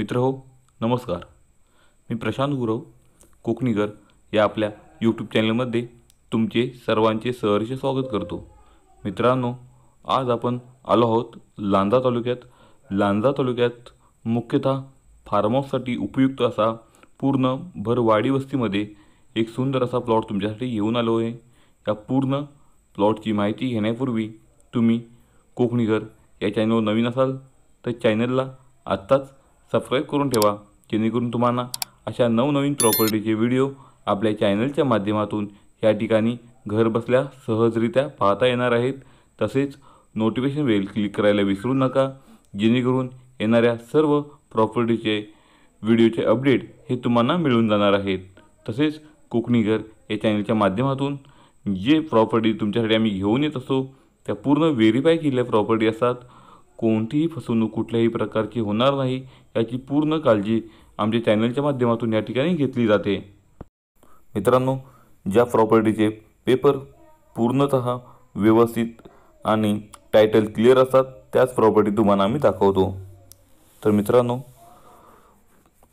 मित्रहो नमस्कार, मी प्रशांत गुरव कोकणीकर या आपल्या यूट्यूब चॅनलमध्ये तुमचे सर्वांचे सहर्ष स्वागत करतो। मित्रांनो, आज आपण आलो आहोत लांजा तालुक्यात मुख्यतः फार्म हाऊससाठी उपयुक्त असा पूर्ण भरवाडी वस्तीमध्ये एक सुंदर असा प्लॉट तुमच्यासाठी घेऊन आलो आहे। या पूर्ण प्लॉटची माहिती घेण्यापूर्वी तुम्ही कोकणीकर या चॅनलवर नवीन असाल तर चॅनलला आत्ताच सबस्क्राइब करून ठेवा, जेणेकरून तुम्हाला अशा नवनवीन प्रॉपर्टीचे व्हिडिओ आपल्या चॅनलच्या माध्यमातून या ठिकाणी घर बसल्या सहजरित्या पाहता येणार आहेत। तसेच नोटिफिकेशन बेल क्लिक करायला विसरू नका, जेणेकरून येणाऱ्या सर्व प्रॉपर्टीचे व्हिडिओचे अपडेट हे तुम्हाला मिळून जाणार आहेत। तसेच कोकणीकर या चॅनलच्या माध्यमातून जे प्रॉपर्टी तुमच्यासाठी आम्ही घेऊन येत असतो त्या पूर्ण व्हेरीफाय केलेल्या प्रॉपर्टी असतात। कोणतीही फसवणूक कुठल्याही प्रकारची होणार नाही याची पूर्ण काळजी आमच्या चॅनलच्या माध्यमातून या ठिकाणी घेतली जाते। मित्रांनो, ज्या प्रॉपर्टीचे पेपर पूर्णतः व्यवस्थित आणि टायटल क्लिअर असतात त्याच प्रॉपर्टी तुम्हाला आम्ही दाखवतो। तर मित्रांनो,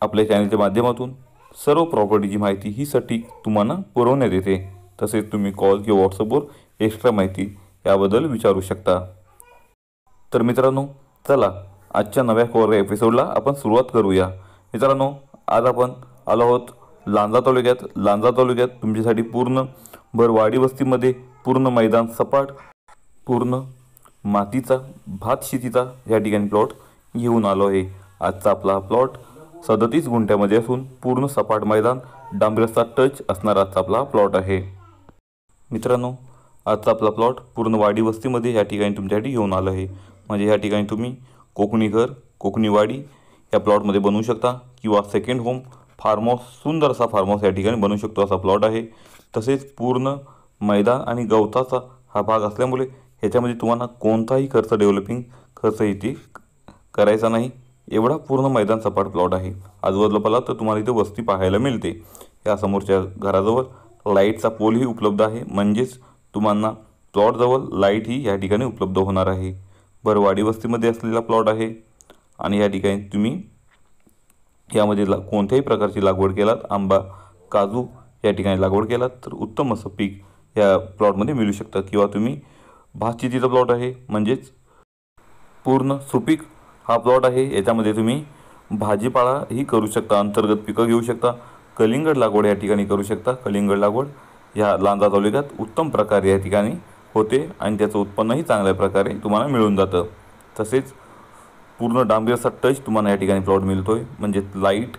आपल्या चॅनलच्या माध्यमातून सर्व प्रॉपर्टीची माहिती ही सटीक तुम्हाला पुरवण्यात येते। तसेच तुम्ही कॉल किंवा व्हॉट्सअपवर एक्स्ट्रा माहिती याबद्दल विचारू शकता। तर मित्रांनो, चला आजच्या नव्या कव्हर एपिसोडला आपण सुरुवात करूया। मित्रांनो, आज आपण आलो आहोत लांजा तालुक्यात तुमच्यासाठी पूर्ण भरवाडी वस्तीमध्ये पूर्ण मैदान सपाट, पूर्ण मातीचा भात शेतीचा या ठिकाणी प्लॉट घेऊन आलो आहे। आजचा आपला प्लॉट 37 गुंठ्यामध्ये असून पूर्ण सपाट मैदान, डांबरस्ता टच असणारा आजचा आपला प्लॉट आहे। मित्रांनो, आजचा आपला प्लॉट पूर्ण वाडी वस्तीमध्ये या ठिकाणी तुमच्यासाठी घेऊन आलो आहे। म्हणजे या ठिकाणी तुम्ही कोकणी घर, कोकणी वाडी या प्लॉटमध्ये बनवू शकता किंवा सेकंड होम फार्म हाऊस, सुंदर असा फार्म हाऊस या ठिकाणी बनवू शकतो असा प्लॉट आहे। तसेच पूर्ण मैदान आणि गवताचा हा भाग असल्यामुळे ह्याच्यामध्ये तुम्हाला कोणताही डेव्हलपिंग खर्च इथे करायचा नाही, एवढा पूर्ण मैदान सपाट प्लॉट आहे। आजूबाजूला पाहिलं तर तुम्हाला इथे वस्ती पाहायला मिळते। या समोरच्या घराजवळ लाईटचा पोलही उपलब्ध आहे, म्हणजेच तुम्हाला प्लॉटजवळ लाईट ही या ठिकाणी उपलब्ध होणार आहे। भरवाडी वस्तीमध्ये असलेला प्लॉट आहे आणि या ठिकाणी तुम्ही यामध्ये कोणत्याही प्रकारची लागवड केलात, आंबा, काजू या ठिकाणी लागवड केलात तर उत्तम असं पीक या प्लॉटमध्ये मिळू शकतं। किंवा तुम्ही भात शेतीचा प्लॉट आहे, म्हणजेच पूर्ण सुपीक हा प्लॉट आहे। याच्यामध्ये तुम्ही भाजीपाला ही करू शकता, अंतर्गत पिकं घेऊ शकता, कलिंगड लागवड या ठिकाणी करू शकता। कलिंगड लागवड या लांजा तालुक्यात उत्तम प्रकारे या ठिकाणी होते आणि त्याचं उत्पन्नही चांगल्या प्रकारे तुम्हाला मिळून जातं। तसेच पूर्ण डांबरचा टच तुम्हाला या ठिकाणी प्लॉट मिळतोय, म्हणजे लाईट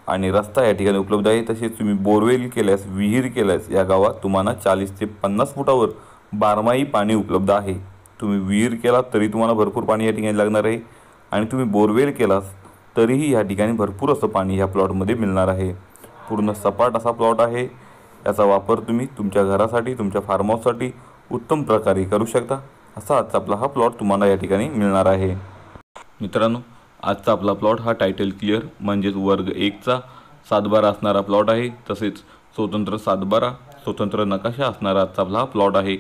आणि रस्ता या ठिकाणी उपलब्ध आहे। तसेच तुम्ही बोरवेल केल्यास, विहीर केल्यास या गावात तुम्हाला 40 ते 50 फुटावर बारमाही पाणी उपलब्ध आहे। तुम्ही विहीर केलात तरी तुम्हाला भरपूर पाणी या ठिकाणी लागणार आहे आणि तुम्ही बोरवेल केलास तरीही या ठिकाणी भरपूर असं पाणी ह्या प्लॉटमध्ये मिळणार आहे। पूर्ण सपाट असा प्लॉट आहे। याचा वापर तुम्ही तुमच्या घरासाठी, तुमच्या फार्म हाऊससाठी उत्तम प्रकारे करू शकता। असा आजचा आपला हा प्लॉट तुम्हाला या ठिकाणी मिळणार आहे। मित्रांनो, आजचा आपला प्लॉट हा टायटल क्लिअर म्हणजेच वर्ग 1चा 7/12 असणारा प्लॉट आहे। तसेच स्वतंत्र 7/12 स्वतंत्र नकाशा असणारा आजचा आपला हा प्लॉट आहे।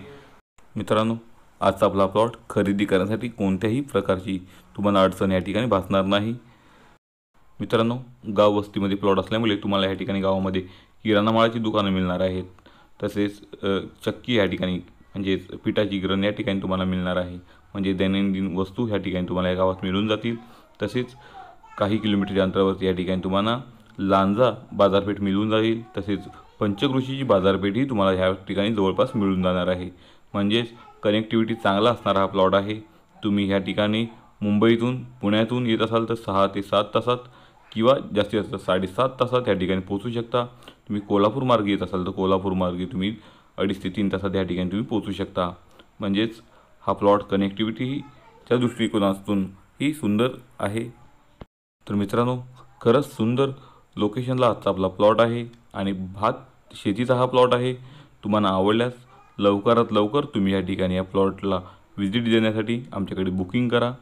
मित्रांनो, आजचा आपला प्लॉट खरेदी करण्यासाठी कोणत्याही प्रकारची तुम्हाला अडचण या ठिकाणी भासणार नाही। मित्रांनो, गाव वस्तीमध्ये प्लॉट असल्यामुळे तुम्हाला या ठिकाणी गावामध्ये किराणा मालाची दुकानं मिळणार आहेत। तसेच चक्की या ठिकाणी म्हणजेच पिठाची गिरण या ठिकाणी तुम्हाला मिळणार आहे। म्हणजे दैनंदिन वस्तू ह्या ठिकाणी तुम्हाला या गावात मिळून जातील। तसेच काही किलोमीटरच्या अंतरावरती या ठिकाणी तुम्हाला लांजा बाजारपेठ मिळून जाईल। तसेच पंचकृषीची बाजारपेठही तुम्हाला ह्या ठिकाणी जवळपास मिळून जाणार आहे। म्हणजेच कनेक्टिव्हिटी चांगला असणारा हा प्लॉट आहे। तुम्ही ह्या ठिकाणी मुंबईतून, पुण्यातून येत असाल तर 6 ते 7 तासात किंवा जास्तीत जास्त 7.5 तासात या ठिकाणी पोहोचू शकता। तुम्ही कोल्हापूर मार्गे येत असाल तर कोल्हापूर मार्गे तुम्ही 2.5 ते 3 तासात या ठिकाणी तुम्ही पोहोचू शकता। म्हणजेच हा प्लॉट कनेक्टिव्हिटीच्या दृष्टिकोनातून ही सुंदर आहे। तर मित्रांनो, खरंच सुंदर लोकेशनला आजचा आपला प्लॉट आहे आणि भात शेतीचा हा प्लॉट आहे। तुम्हाला आवडल्यास लवकरात लवकर तुम्ही या ठिकाणी या प्लॉटला व्हिजिट देण्यासाठी आमच्याकडे बुकिंग करा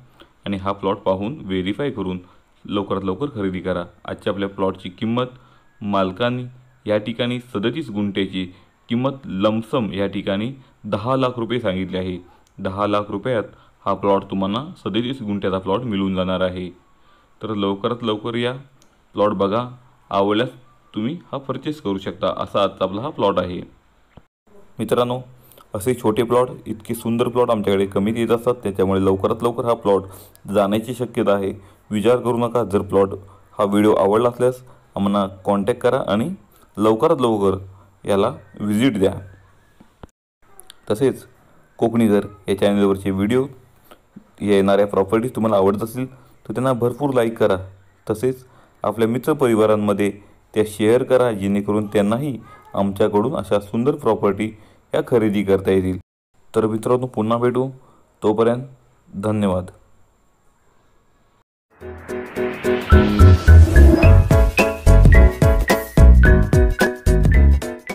आणि हा प्लॉट पाहून व्हेरीफाय करून लवकरात लवकर खरेदी करा। आजच्या आपल्या प्लॉटची किंमत मालकांनी या ठिकाणी 37 गुंठ्याची किंमत लमसम या ठिकाणी 10 लाख रुपये सांगितले आहे। 10 लाख रुपयात हा प्लॉट तुम्हाला 37 गुंठ्याचा प्लॉट मिळून जाणार आहे। तर लवकरात लवकर या, प्लॉट बघा, आवडल्यास तुम्ही हा परचेस करू शकता. असा आजचा आपला हा प्लॉट आहे. मित्रांनो, असे छोटे प्लॉट, इतके सुंदर प्लॉट आमच्याकडे कमीत येत असतात, त्याच्यामुळे लवकरात लवकर हा प्लॉट जाण्याची शक्यता आहे. विचार करू नका. जर प्लॉट हा व्हिडिओ आवडला असल्यास आम्हाला कॉन्टॅक्ट करा आणि लवकरात लवकर याला व्हिजिट द्या. तसेच कोकणी घर या चॅनलवरचे व्हिडिओ, येणाऱ्या प्रॉपर्टीज तुम्हाला आवडत असतील तर त्यांना भरपूर लाईक करा. तसेच आपल्या मित्रपरिवारांमध्ये त्या शेअर करा, जेणेकरून त्यांनाही आमच्याकडून अशा सुंदर प्रॉपर्टी या खरेदी करता येतील. तर मित्रांनो, पुन्हा भेटू. तोपर्यंत धन्यवाद.